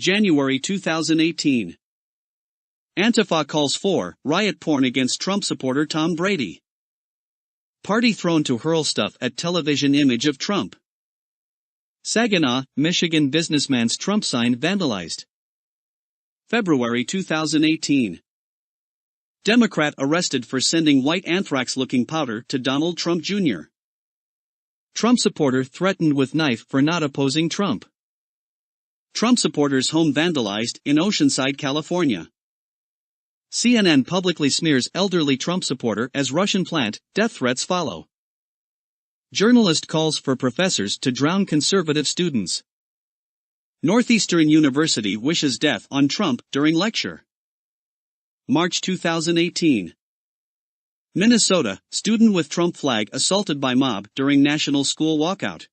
January 2018. Antifa calls for riot porn against Trump supporter Tom Brady. Party thrown to hurl stuff at television image of Trump. Saginaw, Michigan businessman's Trump sign vandalized. February 2018. Democrat arrested for sending white anthrax-looking powder to Donald Trump Jr. Trump supporter threatened with knife for not opposing Trump. Trump supporter's home vandalized in Oceanside, California. CNN publicly smears elderly Trump supporter as Russian plant, death threats follow. Journalist calls for professors to drown conservative students. Northeastern University wishes death on Trump during lecture. March 2018. Minnesota, student with Trump flag assaulted by mob during national school walkout.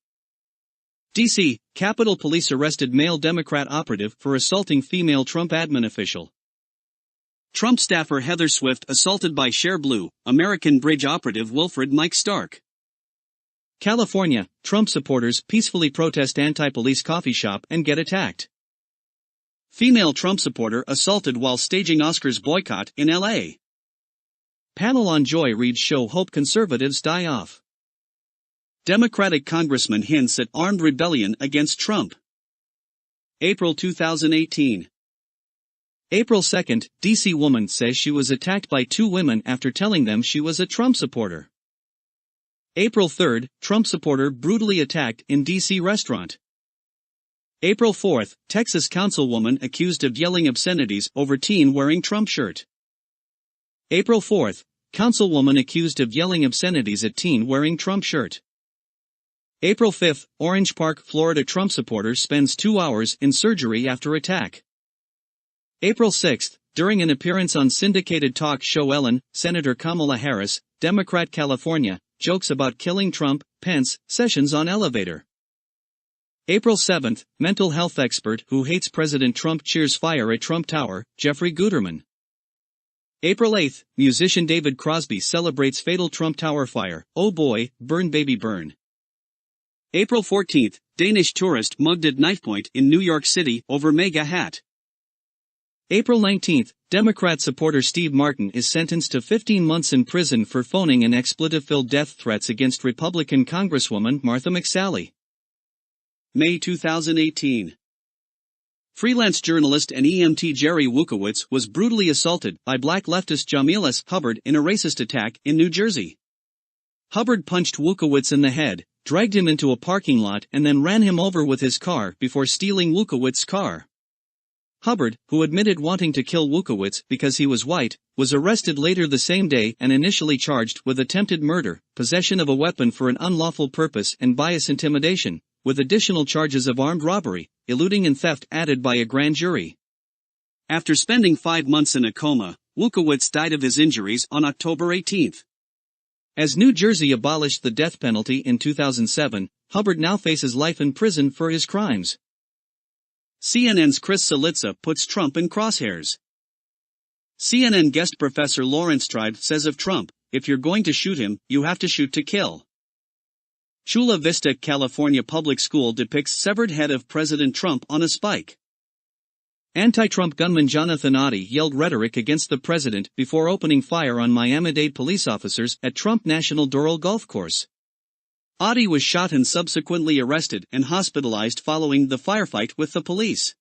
D.C., Capitol Police arrested male Democrat operative for assaulting female Trump admin official. Trump staffer Heather Swift assaulted by Share Blue, American Bridge operative Wilfred Mike Stark. California, Trump supporters peacefully protest anti-police coffee shop and get attacked. Female Trump supporter assaulted while staging Oscars boycott in L.A. Panel on Joy Reid's show hope conservatives die off. Democratic congressman hints at armed rebellion against Trump. April 2018. April 2, D.C. woman says she was attacked by two women after telling them she was a Trump supporter. April 3, Trump supporter brutally attacked in D.C. restaurant. April 4, Texas councilwoman accused of yelling obscenities over teen wearing Trump shirt. April 4, councilwoman accused of yelling obscenities at teen wearing Trump shirt. April 5, Orange Park, Florida Trump supporter spends 2 hours in surgery after attack. April 6, during an appearance on syndicated talk show Ellen, Senator Kamala Harris, Democrat California, jokes about killing Trump, Pence, Sessions on elevator. April 7, mental health expert who hates President Trump cheers fire at Trump Tower, Jeffrey Guterman. April 8, musician David Crosby celebrates fatal Trump Tower fire, oh boy, burn baby burn. April 14, Danish tourist mugged at knifepoint in New York City over MAGA hat. April 19, Democrat supporter Steve Martin is sentenced to 15 months in prison for phoning and expletive-filled death threats against Republican Congresswoman Martha McSally. May 2018. Freelance journalist and EMT Jerry Wukowitz was brutally assaulted by black leftist Jamil S. Hubbard in a racist attack in New Jersey. Hubbard punched Wukowitz in the head, dragged him into a parking lot and then ran him over with his car before stealing Wukowitz's car. Hubbard, who admitted wanting to kill Wukowitz because he was white, was arrested later the same day and initially charged with attempted murder, possession of a weapon for an unlawful purpose and bias intimidation, with additional charges of armed robbery, eluding and theft added by a grand jury. After spending 5 months in a coma, Wukowitz died of his injuries on October 18. As New Jersey abolished the death penalty in 2007, Hubbard now faces life in prison for his crimes. CNN's Chris Cillizza puts Trump in crosshairs. CNN guest professor Lawrence Tribe says of Trump, if you're going to shoot him, you have to shoot to kill. Chula Vista, California public school depicts severed head of President Trump on a spike. Anti-Trump gunman Jonathan Oddie yelled rhetoric against the president before opening fire on Miami-Dade police officers at Trump National Doral Golf Course. Oddie was shot and subsequently arrested and hospitalized following the firefight with the police.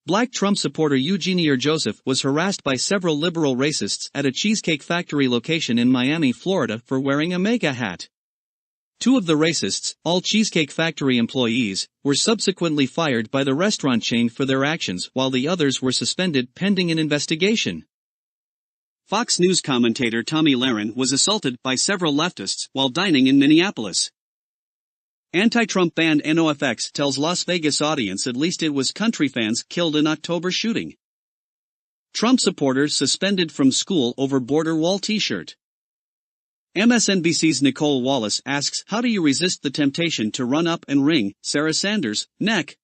Black Trump supporter Eugenia Joseph was harassed by several liberal racists at a Cheesecake Factory location in Miami, Florida for wearing a MAGA hat. 2 of the racists, all Cheesecake Factory employees, were subsequently fired by the restaurant chain for their actions while the others were suspended pending an investigation. Fox News commentator Tommy Lahren was assaulted by several leftists while dining in Minneapolis. Anti-Trump band NOFX tells Las Vegas audience at least it was country fans killed in October shooting. Trump supporters suspended from school over border wall t-shirt. MSNBC's Nicole Wallace asks how do you resist the temptation to run up and wring Sarah Sanders' neck?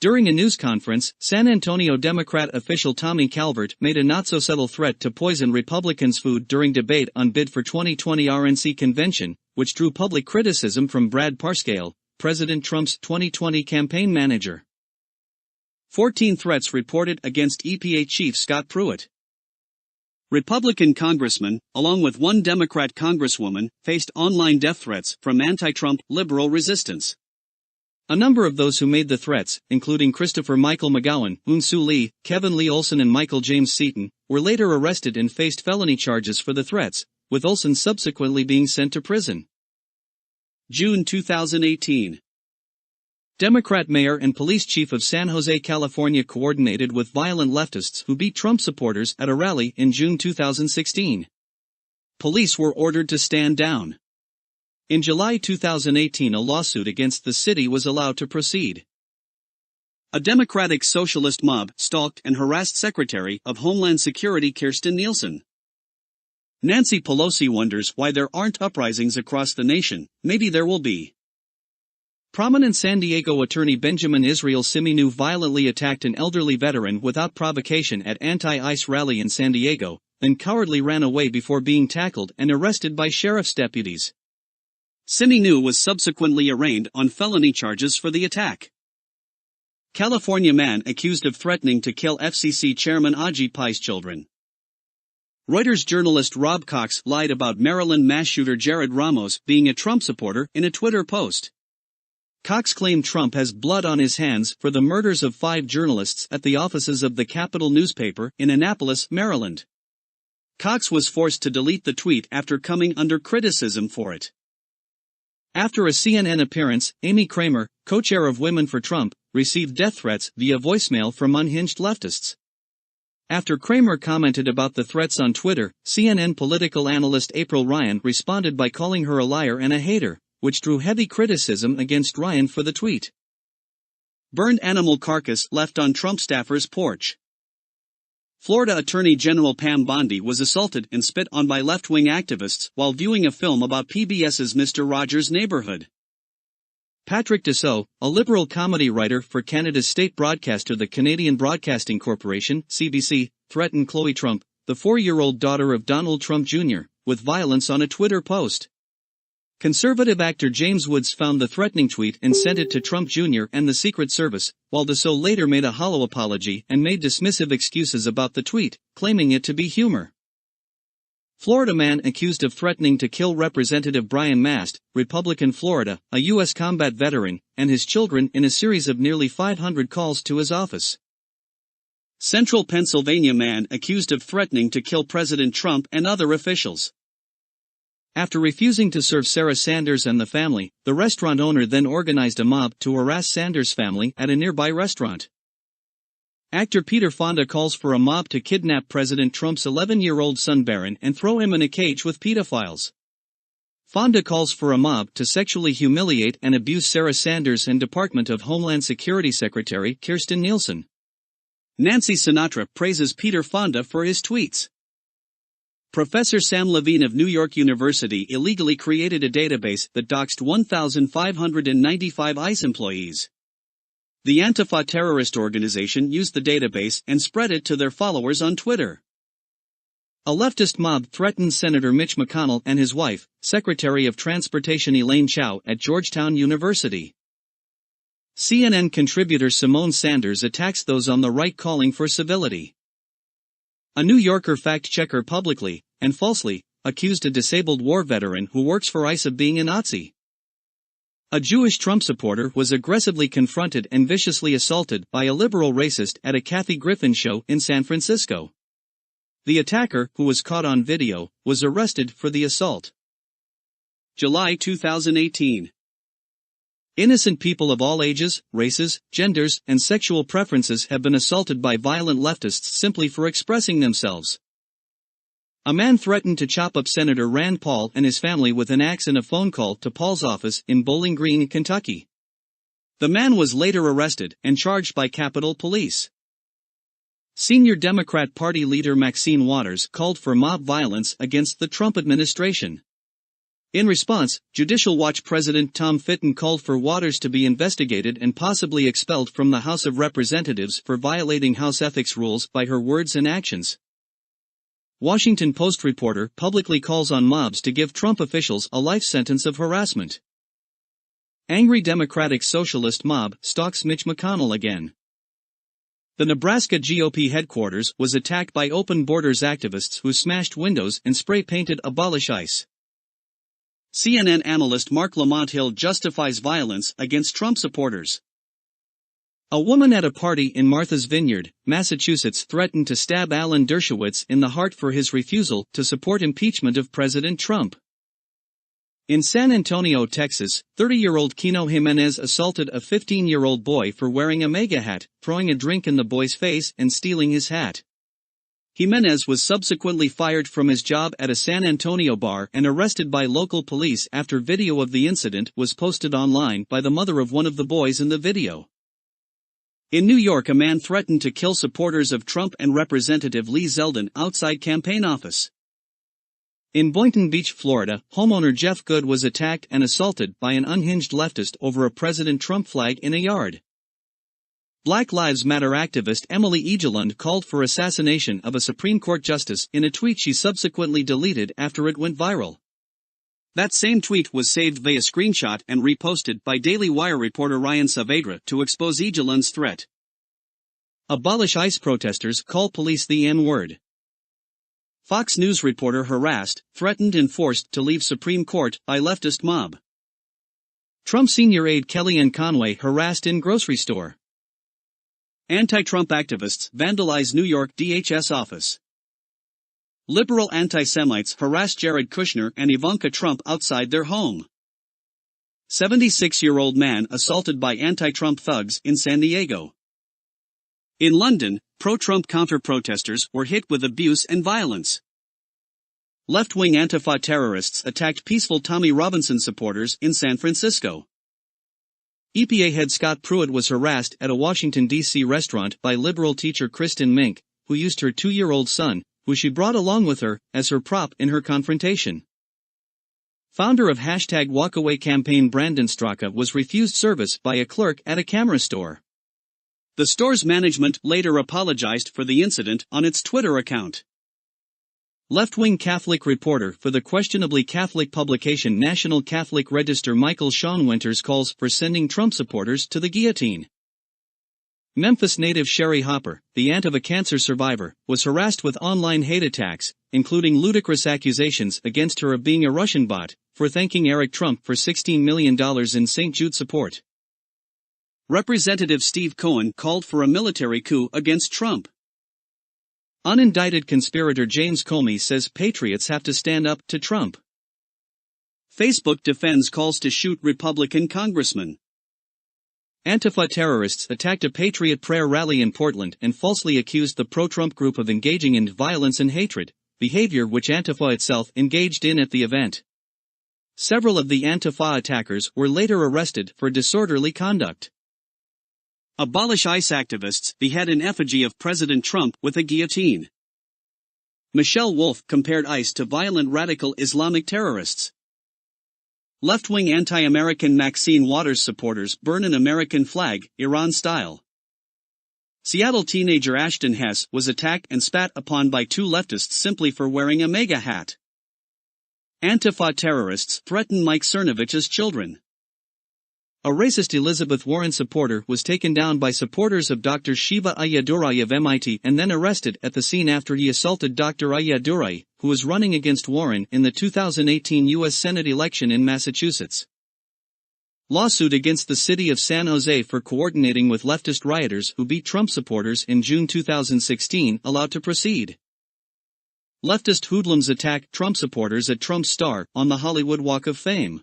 During a news conference, San Antonio Democrat official Tommy Calvert made a not-so-subtle threat to poison Republicans' food during debate on bid for 2020 RNC convention, which drew public criticism from Brad Parscale, President Trump's 2020 campaign manager. 14 threats reported against EPA Chief Scott Pruitt. Republican congressmen, along with one Democrat congresswoman, faced online death threats from anti-Trump liberal resistance. A number of those who made the threats, including Christopher Michael McGowan, Eun-Soo Lee, Kevin Lee Olson and Michael James Seaton, were later arrested and faced felony charges for the threats, with Olson subsequently being sent to prison. June 2018. Democrat mayor and police chief of San Jose, California coordinated with violent leftists who beat Trump supporters at a rally in June 2016. Police were ordered to stand down. In July 2018, a lawsuit against the city was allowed to proceed. A Democratic socialist mob stalked and harassed Secretary of Homeland Security Kirstjen Nielsen. Nancy Pelosi wonders why there aren't uprisings across the nation. Maybe there will be. Prominent San Diego attorney Benjamin Israel Siminu violently attacked an elderly veteran without provocation at anti-ICE rally in San Diego, then cowardly ran away before being tackled and arrested by sheriff's deputies. Siminu was subsequently arraigned on felony charges for the attack. California man accused of threatening to kill FCC Chairman Ajit Pai's children. Reuters journalist Rob Cox lied about Maryland mass shooter Jared Ramos being a Trump supporter in a Twitter post. Cox claimed Trump has blood on his hands for the murders of 5 journalists at the offices of the Capital newspaper in Annapolis, Maryland. Cox was forced to delete the tweet after coming under criticism for it. After a CNN appearance, Amy Kramer, co-chair of Women for Trump, received death threats via voicemail from unhinged leftists. After Kramer commented about the threats on Twitter, CNN political analyst April Ryan responded by calling her a liar and a hater, which drew heavy criticism against Ryan for the tweet. Burned animal carcass left on Trump staffer's porch. Florida Attorney General Pam Bondi was assaulted and spit on by left-wing activists while viewing a film about PBS's Mr. Rogers' Neighborhood. Patrick Dussault, a liberal comedy writer for Canada's state broadcaster the Canadian Broadcasting Corporation, CBC, threatened Chloe Trump, the 4-year-old daughter of Donald Trump Jr., with violence on a Twitter post. Conservative actor James Woods found the threatening tweet and sent it to Trump Jr. and the Secret Service, while Dussault later made a hollow apology and made dismissive excuses about the tweet, claiming it to be humor. Florida man accused of threatening to kill Representative Brian Mast, Republican Florida, a U.S. combat veteran, and his children in a series of nearly 500 calls to his office. Central Pennsylvania man accused of threatening to kill President Trump and other officials. After refusing to serve Sarah Sanders and the family, the restaurant owner then organized a mob to harass Sanders' family at a nearby restaurant. Actor Peter Fonda calls for a mob to kidnap President Trump's 11-year-old son Barron and throw him in a cage with pedophiles. Fonda calls for a mob to sexually humiliate and abuse Sarah Sanders and Department of Homeland Security Secretary Kirstjen Nielsen. Nancy Sinatra praises Peter Fonda for his tweets. Professor Sam Levine of New York University illegally created a database that doxed 1,595 ICE employees. The Antifa terrorist organization used the database and spread it to their followers on Twitter. A leftist mob threatened Senator Mitch McConnell and his wife, Secretary of Transportation Elaine Chao at Georgetown University. CNN contributor Simone Sanders attacks those on the right calling for civility. A New Yorker fact-checker publicly, and falsely, accused a disabled war veteran who works for ICE of being a Nazi. A Jewish Trump supporter was aggressively confronted and viciously assaulted by a liberal racist at a Kathy Griffin show in San Francisco. The attacker, who was caught on video, was arrested for the assault. July 2018. Innocent people of all ages, races, genders, and sexual preferences have been assaulted by violent leftists simply for expressing themselves. A man threatened to chop up Senator Rand Paul and his family with an axe in a phone call to Paul's office in Bowling Green, Kentucky. The man was later arrested and charged by Capitol Police. Senior Democrat Party leader Maxine Waters called for mob violence against the Trump administration. In response, Judicial Watch President Tom Fitton called for Waters to be investigated and possibly expelled from the House of Representatives for violating House ethics rules by her words and actions. Washington Post reporter publicly calls on mobs to give Trump officials a life sentence of harassment. Angry Democratic Socialist mob stalks Mitch McConnell again. The Nebraska GOP headquarters was attacked by Open Borders activists who smashed windows and spray-painted "Abolish ICE." CNN analyst Mark Lamont Hill justifies violence against Trump supporters. A woman at a party in Martha's Vineyard, Massachusetts threatened to stab Alan Dershowitz in the heart for his refusal to support impeachment of President Trump. In San Antonio, Texas, 30-year-old Kino Jimenez assaulted a 15-year-old boy for wearing a MAGA hat, throwing a drink in the boy's face and stealing his hat. Jimenez was subsequently fired from his job at a San Antonio bar and arrested by local police after video of the incident was posted online by the mother of one of the boys in the video. In New York, a man threatened to kill supporters of Trump and Representative Lee Zeldin outside campaign office. In Boynton Beach, Florida, homeowner Jeff Good was attacked and assaulted by an unhinged leftist over a President Trump flag in a yard. Black Lives Matter activist Emily Egelund called for assassination of a Supreme Court justice in a tweet she subsequently deleted after it went viral. That same tweet was saved via screenshot and reposted by Daily Wire reporter Ryan Saavedra to expose Egelund's threat. Abolish ICE protesters call police the N-word. Fox News reporter harassed, threatened and forced to leave Supreme Court by leftist mob. Trump senior aide Kellyanne Conway harassed in grocery store. Anti-Trump activists vandalize New York DHS office. Liberal anti-Semites harass Jared Kushner and Ivanka Trump outside their home. 76-year-old man assaulted by anti-Trump thugs in San Diego. In London, pro-Trump counter-protesters were hit with abuse and violence. Left-wing Antifa terrorists attacked peaceful Tommy Robinson supporters in San Francisco. EPA head Scott Pruitt was harassed at a Washington, D.C. restaurant by liberal teacher Kristen Mink, who used her 2-year-old son, who she brought along with her, as her prop in her confrontation. Founder of #Walkaway campaign Brandon Straka was refused service by a clerk at a camera store. The store's management later apologized for the incident on its Twitter account. Left-wing Catholic reporter for the questionably Catholic publication National Catholic Register Michael Sean Winters calls for sending Trump supporters to the guillotine. Memphis native Sherry Hopper, the aunt of a cancer survivor, was harassed with online hate attacks, including ludicrous accusations against her of being a Russian bot, for thanking Eric Trump for $16 million in St. Jude support. Representative Steve Cohen called for a military coup against Trump. Unindicted conspirator James Comey says patriots have to stand up to Trump. Facebook defends calls to shoot Republican congressman. Antifa terrorists attacked a Patriot prayer rally in Portland and falsely accused the pro-Trump group of engaging in violence and hatred, behavior which Antifa itself engaged in at the event. Several of the Antifa attackers were later arrested for disorderly conduct. Abolish ICE activists behead an effigy of President Trump with a guillotine. Michelle Wolf compared ICE to violent radical Islamic terrorists. Left-wing anti-American Maxine Waters supporters burn an American flag, Iran style. Seattle teenager Ashton Hess was attacked and spat upon by 2 leftists simply for wearing a MAGA hat. Antifa terrorists threaten Mike Cernovich's children. A racist Elizabeth Warren supporter was taken down by supporters of Dr. Shiva Ayyadurai of MIT and then arrested at the scene after he assaulted Dr. Ayyadurai, who was running against Warren in the 2018 U.S. Senate election in Massachusetts. Lawsuit against the city of San Jose for coordinating with leftist rioters who beat Trump supporters in June 2016 allowed to proceed. Leftist hoodlums attack Trump supporters at Trump's Star on the Hollywood Walk of Fame.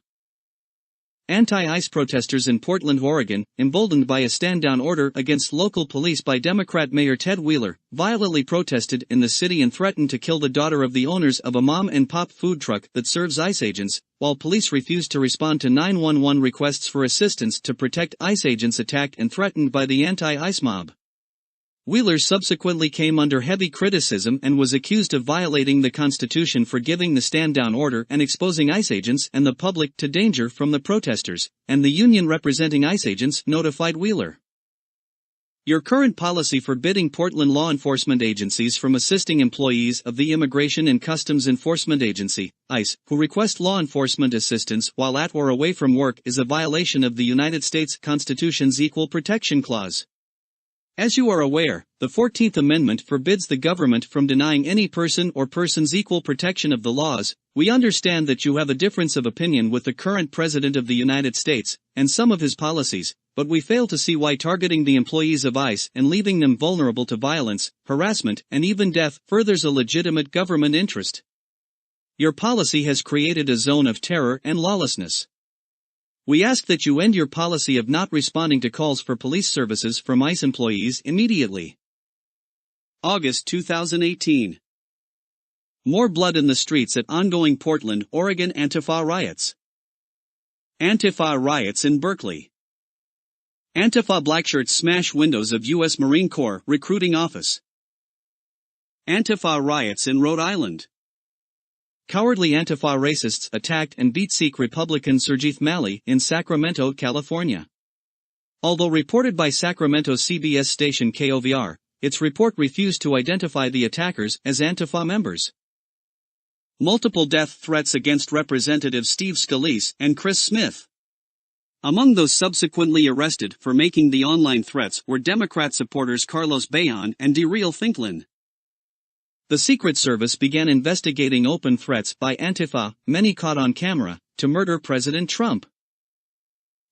Anti-ICE protesters in Portland, Oregon, emboldened by a stand-down order against local police by Democrat Mayor Ted Wheeler, violently protested in the city and threatened to kill the daughter of the owners of a mom-and-pop food truck that serves ICE agents, while police refused to respond to 911 requests for assistance to protect ICE agents attacked and threatened by the anti-ICE mob. Wheeler subsequently came under heavy criticism and was accused of violating the Constitution for giving the stand-down order and exposing ICE agents and the public to danger from the protesters, and the union representing ICE agents notified Wheeler. Your current policy forbidding Portland law enforcement agencies from assisting employees of the Immigration and Customs Enforcement Agency, ICE, who request law enforcement assistance while at or away from work is a violation of the United States Constitution's Equal Protection Clause. As you are aware, the 14th Amendment forbids the government from denying any person or persons equal protection of the laws. We understand that you have a difference of opinion with the current President of the United States, and some of his policies, but we fail to see why targeting the employees of ICE and leaving them vulnerable to violence, harassment, and even death furthers a legitimate government interest. Your policy has created a zone of terror and lawlessness. We ask that you end your policy of not responding to calls for police services from ICE employees immediately. August 2018. More blood in the streets at ongoing Portland, Oregon Antifa riots. Antifa riots in Berkeley. Antifa blackshirts smash windows of U.S. Marine Corps recruiting office. Antifa riots in Rhode Island. Cowardly Antifa racists attacked and beat Sikh Republican Surjit Mali in Sacramento, California. Although reported by Sacramento CBS station KOVR, its report refused to identify the attackers as Antifa members. Multiple death threats against Representatives Steve Scalise and Chris Smith. Among those subsequently arrested for making the online threats were Democrat supporters Carlos Bayon and DeReal Finklin. The Secret Service began investigating open threats by Antifa, many caught on camera, to murder President Trump.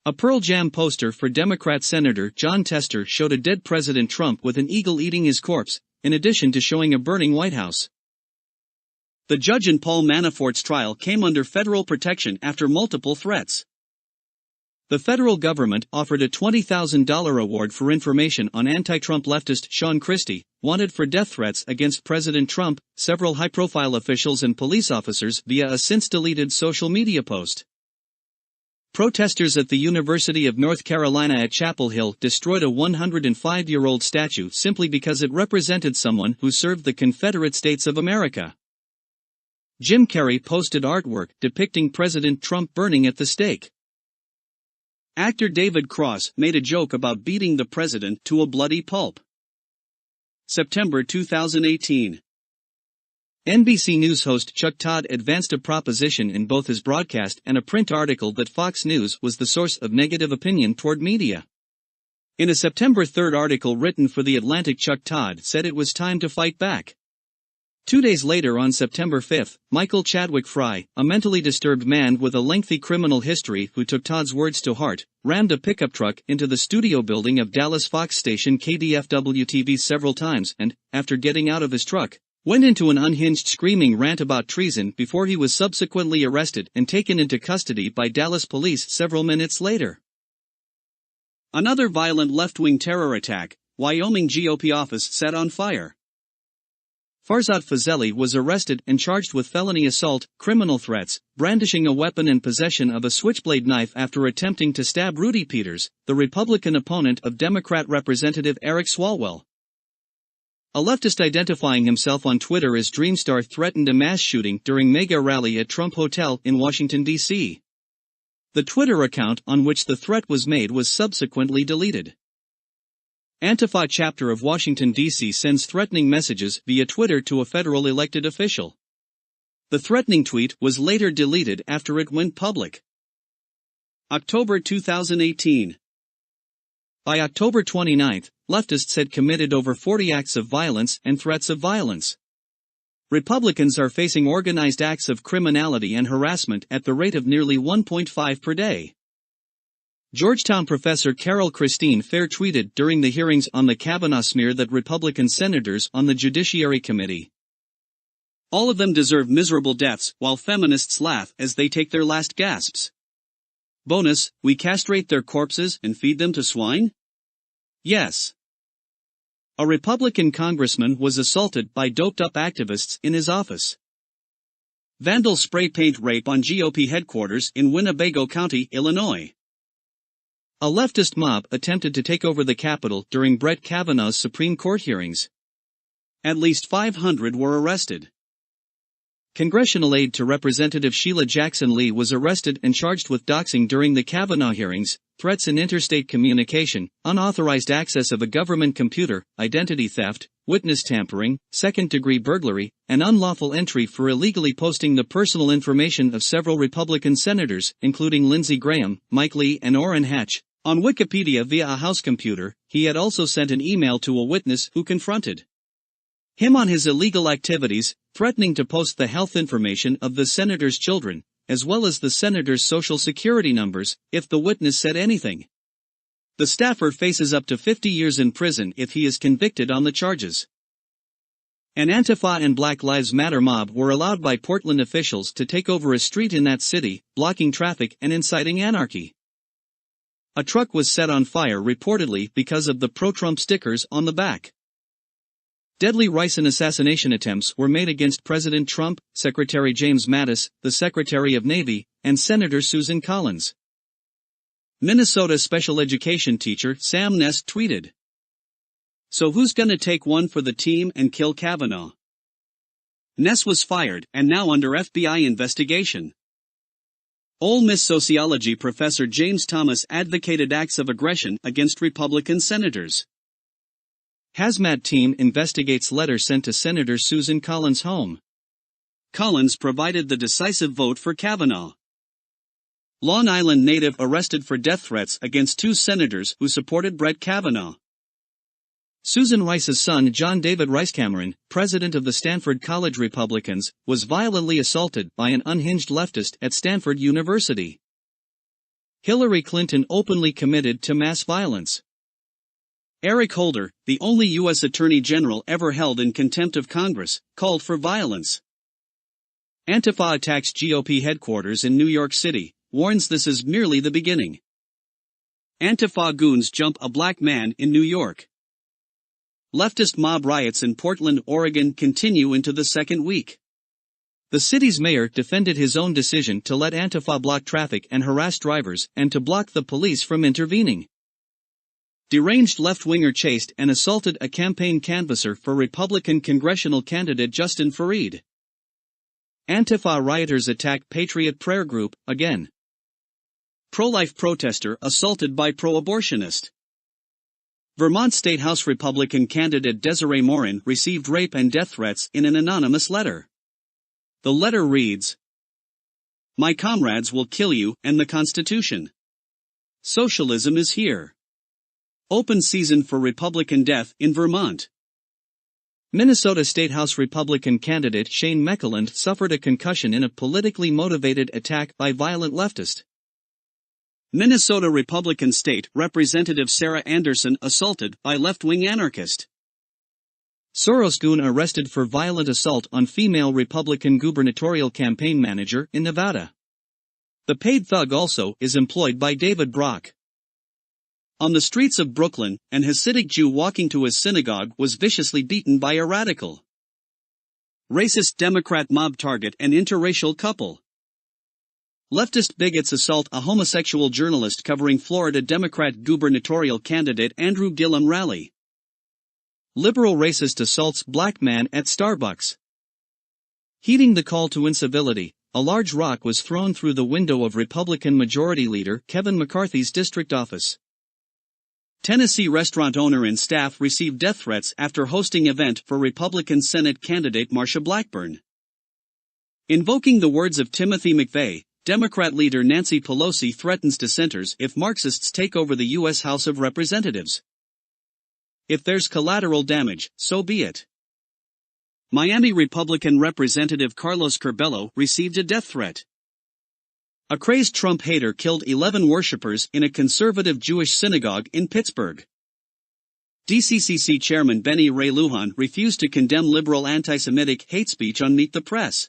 A Pearl Jam poster for Democrat Senator John Tester showed a dead President Trump with an eagle eating his corpse, in addition to showing a burning White House. The judge in Paul Manafort's trial came under federal protection after multiple threats. The federal government offered a $20,000 award for information on anti-Trump leftist Sean Christie, wanted for death threats against President Trump, several high-profile officials and police officers via a since-deleted social media post. Protesters at the University of North Carolina at Chapel Hill destroyed a 105-year-old statue simply because it represented someone who served the Confederate States of America. Jim Carrey posted artwork depicting President Trump burning at the stake. Actor David Cross made a joke about beating the president to a bloody pulp. September 2018. NBC News host Chuck Todd advanced a proposition in both his broadcast and a print article that Fox News was the source of negative opinion toward media. In a September 3 article written for The Atlantic, Chuck Todd said it was time to fight back. 2 days later, on September 5, Michael Chadwick Fry, a mentally disturbed man with a lengthy criminal history who took Todd's words to heart, rammed a pickup truck into the studio building of Dallas Fox station KDFW-TV several times and, after getting out of his truck, went into an unhinged screaming rant about treason before he was subsequently arrested and taken into custody by Dallas police several minutes later. Another violent left-wing terror attack, Wyoming GOP office set on fire. Farzad Fazeli was arrested and charged with felony assault, criminal threats, brandishing a weapon and possession of a switchblade knife after attempting to stab Rudy Peters, the Republican opponent of Democrat Representative Eric Swalwell. A leftist identifying himself on Twitter as Dreamstar threatened a mass shooting during mega rally at Trump Hotel in Washington, D.C. The Twitter account on which the threat was made was subsequently deleted. Antifa chapter of Washington, D.C. sends threatening messages via Twitter to a federal elected official. The threatening tweet was later deleted after it went public. October 2018. By October 29, leftists had committed over 40 acts of violence and threats of violence. Republicans are facing organized acts of criminality and harassment at the rate of nearly 1.5 per day. Georgetown professor Carol Christine Fair tweeted during the hearings on the Kavanaugh smear that Republican senators on the Judiciary Committee, all of them deserve miserable deaths, while feminists laugh as they take their last gasps. Bonus, we castrate their corpses and feed them to swine? Yes. A Republican congressman was assaulted by doped-up activists in his office. Vandal spray paint rape on GOP headquarters in Winnebago County, Illinois. A leftist mob attempted to take over the Capitol during Brett Kavanaugh's Supreme Court hearings. At least 500 were arrested. Congressional aide to Representative Sheila Jackson Lee was arrested and charged with doxing during the Kavanaugh hearings, threats in interstate communication, unauthorized access of a government computer, identity theft, witness tampering, second-degree burglary, and unlawful entry for illegally posting the personal information of several Republican senators, including Lindsey Graham, Mike Lee and Orrin Hatch, On Wikipedia via a house computer, he had also sent an email to a witness who confronted him on his illegal activities, threatening to post the health information of the senator's children, as well as the senator's social security numbers, if the witness said anything. The staffer faces up to 50 years in prison if he is convicted on the charges. An Antifa and Black Lives Matter mob were allowed by Portland officials to take over a street in that city, blocking traffic and inciting anarchy. A truck was set on fire reportedly because of the pro-Trump stickers on the back. Deadly ricin assassination attempts were made against President Trump, Secretary James Mattis, the Secretary of Navy, and Senator Susan Collins. Minnesota special education teacher Sam Ness tweeted, "So who's gonna take one for the team and kill Kavanaugh?" Ness was fired and now under FBI investigation. Ole Miss sociology professor James Thomas advocated acts of aggression against Republican senators. Hazmat team investigates letter sent to Senator Susan Collins' home. Collins provided the decisive vote for Kavanaugh. Long Island native arrested for death threats against two senators who supported Brett Kavanaugh. Susan Rice's son John David Rice Cameron, president of the Stanford College Republicans, was violently assaulted by an unhinged leftist at Stanford University. Hillary Clinton openly committed to mass violence. Eric Holder, the only U.S. Attorney General ever held in contempt of Congress, called for violence. Antifa attacks GOP headquarters in New York City, warns this is merely the beginning. Antifa goons jump a black man in New York. Leftist mob riots in Portland, Oregon continue into the second week. The city's mayor defended his own decision to let Antifa block traffic and harass drivers and to block the police from intervening. Deranged left-winger chased and assaulted a campaign canvasser for Republican congressional candidate Justin Fareed. Antifa rioters attack Patriot Prayer Group, again. Pro-life protester assaulted by pro-abortionist. Vermont State House Republican candidate Desiree Morin received rape and death threats in an anonymous letter. The letter reads, "My comrades will kill you and the Constitution. Socialism is here." Open season for Republican death in Vermont. Minnesota State House Republican candidate Shane Mekeland suffered a concussion in a politically motivated attack by violent leftist. Minnesota Republican State Representative Sarah Anderson assaulted by left-wing anarchist. Soros goon arrested for violent assault on female Republican gubernatorial campaign manager in Nevada. The paid thug also is employed by David Brock. On the streets of Brooklyn, an Hasidic Jew walking to his synagogue was viciously beaten by a radical. Racist Democrat mob target an interracial couple. Leftist bigots assault a homosexual journalist covering Florida Democrat gubernatorial candidate Andrew Gillum rally. Liberal racist assaults black man at Starbucks. Heeding the call to incivility, a large rock was thrown through the window of Republican Majority Leader Kevin McCarthy's district office. Tennessee restaurant owner and staff received death threats after hosting event for Republican Senate candidate Marsha Blackburn. Invoking the words of Timothy McVeigh, Democrat leader Nancy Pelosi threatens dissenters if Marxists take over the U.S. House of Representatives. If there's collateral damage, so be it. Miami Republican Representative Carlos Curbelo received a death threat. A crazed Trump hater killed 11 worshippers in a conservative Jewish synagogue in Pittsburgh. DCCC Chairman Benny Ray Lujan refused to condemn liberal anti-Semitic hate speech on Meet the Press.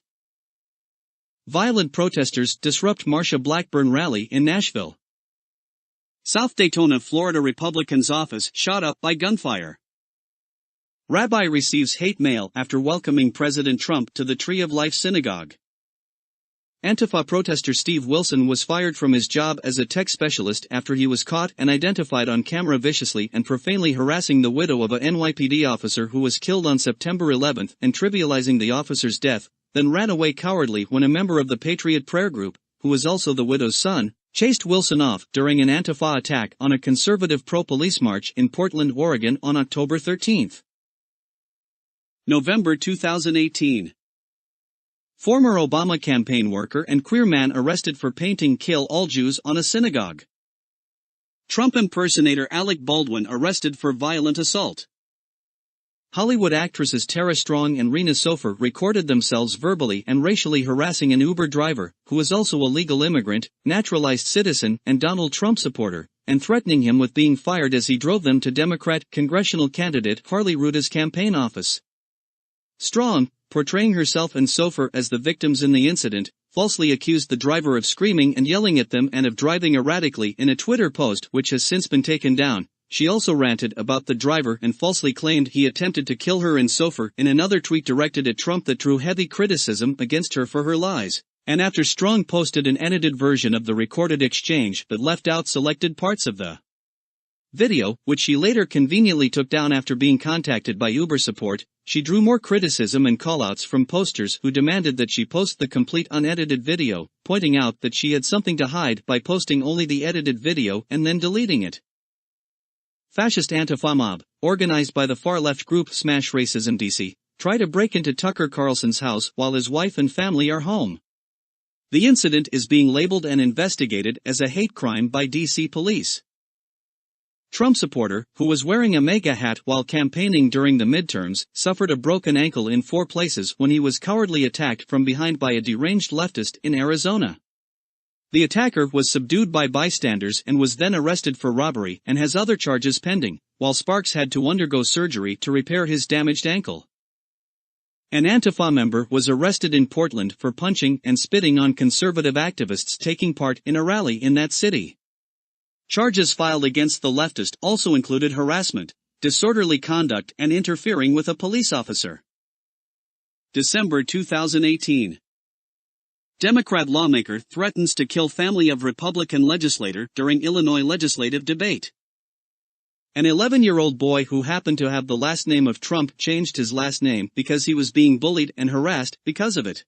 Violent protesters disrupt Marsha Blackburn rally in Nashville. South Daytona, Florida Republican's office shot up by gunfire. Rabbi receives hate mail after welcoming President Trump to the Tree of Life synagogue. Antifa protester Steve Wilson was fired from his job as a tech specialist after he was caught and identified on camera viciously and profanely harassing the widow of a NYPD officer who was killed on September 11 and trivializing the officer's death, then ran away cowardly when a member of the Patriot Prayer Group, who was also the widow's son, chased Wilson off during an Antifa attack on a conservative pro-police march in Portland, Oregon on October 13. November 2018. Former Obama campaign worker and queer man arrested for painting "Kill All Jews" on a synagogue. Trump impersonator Alec Baldwin arrested for violent assault. Hollywood actresses Tara Strong and Rena Sofer recorded themselves verbally and racially harassing an Uber driver, who is also a legal immigrant, naturalized citizen, and Donald Trump supporter, and threatening him with being fired as he drove them to Democrat congressional candidate Harley Ruta's campaign office. Strong, portraying herself and Sofer as the victims in the incident, falsely accused the driver of screaming and yelling at them and of driving erratically in a Twitter post which has since been taken down. She also ranted about the driver and falsely claimed he attempted to kill her and Sofer in another tweet directed at Trump that drew heavy criticism against her for her lies. And after Strong posted an edited version of the recorded exchange but left out selected parts of the video, which she later conveniently took down after being contacted by Uber support, she drew more criticism and callouts from posters who demanded that she post the complete unedited video, pointing out that she had something to hide by posting only the edited video and then deleting it. Fascist Antifa mob, organized by the far-left group Smash Racism DC, try to break into Tucker Carlson's house while his wife and family are home. The incident is being labeled and investigated as a hate crime by DC police. Trump supporter, who was wearing a MAGA hat while campaigning during the midterms, suffered a broken ankle in 4 places when he was cowardly attacked from behind by a deranged leftist in Arizona. The attacker was subdued by bystanders and was then arrested for robbery and has other charges pending, while Sparks had to undergo surgery to repair his damaged ankle. An Antifa member was arrested in Portland for punching and spitting on conservative activists taking part in a rally in that city. Charges filed against the leftist also included harassment, disorderly conduct, and interfering with a police officer. December 2018. Democrat lawmaker threatens to kill family of Republican legislator during Illinois legislative debate. An 11-year-old boy who happened to have the last name of Trump changed his last name because he was being bullied and harassed because of it.